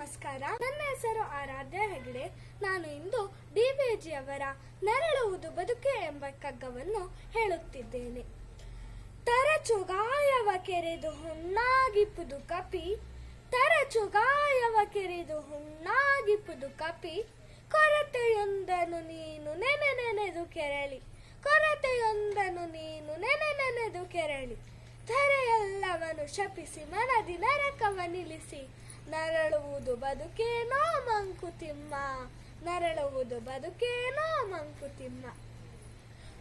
ನಮಸ್ಕಾರ. ನನ್ನ ಹೆಸರು ಆರಾಧ್ಯ ಹೆಗಡೆ. ನಾನು ಇಂದು ಡಿ.ವಿ.ಜಿ ಅವರ ನರಳುವುದು ಬದುಕೆ ಎಂಬ ಕಗ್ಗವನ್ನು ಹೇಳುತ್ತಿದ್ದೇನೆ. ತರಚು ಗಾಯವ ಕೆರೆದು ಹುಣ್ಣಾಗಿಪ್ಪುದು ಕಪಿ, ತರಚು ಗಾಯವ ಕೆರೆದು ಹುಣ್ಣಾಗಿಪ್ಪುದು ಕಪಿ, ಕೊರತೆಯೊಂದನು ನೀನು ನೆನೆದು ಕೆರಳಿ, ಕೊರತೆಯೊಂದನು ನೀನು ನೆನೆದು ಕೆರಳಿ, ಧರೆಯೆಲ್ಲವನು ಶಪಿಸಿ ಮನದಿ ನರಕವ ನಿಲ್ಲಿಸಿ, ನರಳುವುದು ಬದುಕೇನೋ ಮಂಕುತಿಮ್ಮ, ನರಳುವುದು ಬದುಕೇನೋ ಮಂಕುತಿಮ್ಮ.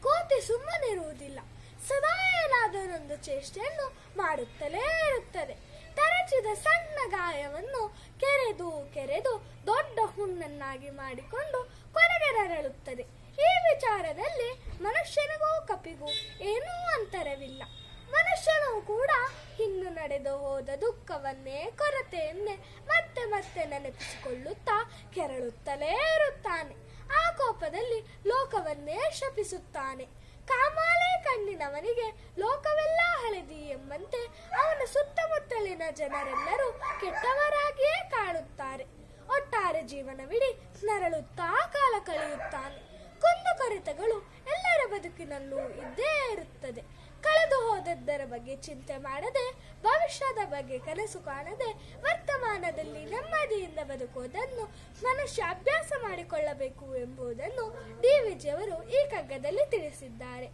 ಕೋತಿ ಸುಮ್ಮನಿರುವುದಿಲ್ಲ, ಸದಾ ಏನಾದರೊಂದು ಚೇಷ್ಟೆಯನ್ನು ಮಾಡುತ್ತಲೇ ಇರುತ್ತದೆ. ತರಚಿದ ಸಣ್ಣ ಗಾಯವನ್ನು ಕೆರೆದು ಕೆರೆದು ದೊಡ್ಡ ಹುಣ್ಣನ್ನಾಗಿ ಮಾಡಿಕೊಂಡು ಕೊನೆಗೆ ನರಳುತ್ತದೆ. ಈ ವಿಚಾರದಲ್ಲಿ ಮನುಷ್ಯನಿಗೂ ಕಪಿಗೂ ಏನೂ ಅಂತರವಿಲ್ಲ. ಮನುಷ್ಯನೂ ಕೂಡ ಹಿಂದು ನಡೆದು ಹೋದ ದುಃಖವನ್ನೇ ಕೊರತೆಯನ್ನೇ ಮತ್ತೆ ಮತ್ತೆ ನೆನಪಿಸಿಕೊಳ್ಳುತ್ತಾ ಕೆರಳುತ್ತಲೇ ಇರುತ್ತಾನೆ. ಆ ಕೋಪದಲ್ಲಿ ಲೋಕವನ್ನೇ ಶಪಿಸುತ್ತಾನೆ. ಕಾಮಾಲೆ ಕಣ್ಣಿನವನಿಗೆ ಲೋಕವೆಲ್ಲ ಹಳದಿ ಎಂಬಂತೆ ಅವನ ಸುತ್ತಮುತ್ತಲಿನ ಜನರೆಲ್ಲರೂ ಕೆಟ್ಟವರಾಗಿಯೇ ಕಾಣುತ್ತಾರೆ. ಒಟ್ಟಾರೆ ಜೀವನವಿಡೀ ನರಳುತ್ತಾ ಕಾಲ ಕಳೆಯುತ್ತಾನೆ. ಕುಂದುಕೊರತೆಗಳು ಎಲ್ಲರ ಬದುಕಿನಲ್ಲೂ ಇದ್ದೇ ಇರುತ್ತದೆ. ಕಳೆದು ಹೋದದ್ದರ ಬಗ್ಗೆ ಚಿಂತೆ ಮಾಡದೆ, ಭವಿಷ್ಯದ ಬಗ್ಗೆ ಕನಸು ಕಾಣದೆ, ವರ್ತಮಾನದಲ್ಲಿ ನೆಮ್ಮದಿಯಿಂದ ಬದುಕುವುದನ್ನು ಮನುಷ್ಯ ಅಭ್ಯಾಸ ಮಾಡಿಕೊಳ್ಳಬೇಕು ಎಂಬುದನ್ನು ಡಿ.ವಿ.ಜಿ ಅವರು ಈ ಕಗ್ಗದಲ್ಲಿ ತಿಳಿಸಿದ್ದಾರೆ.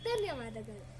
ಧನ್ಯವಾದಗಳು.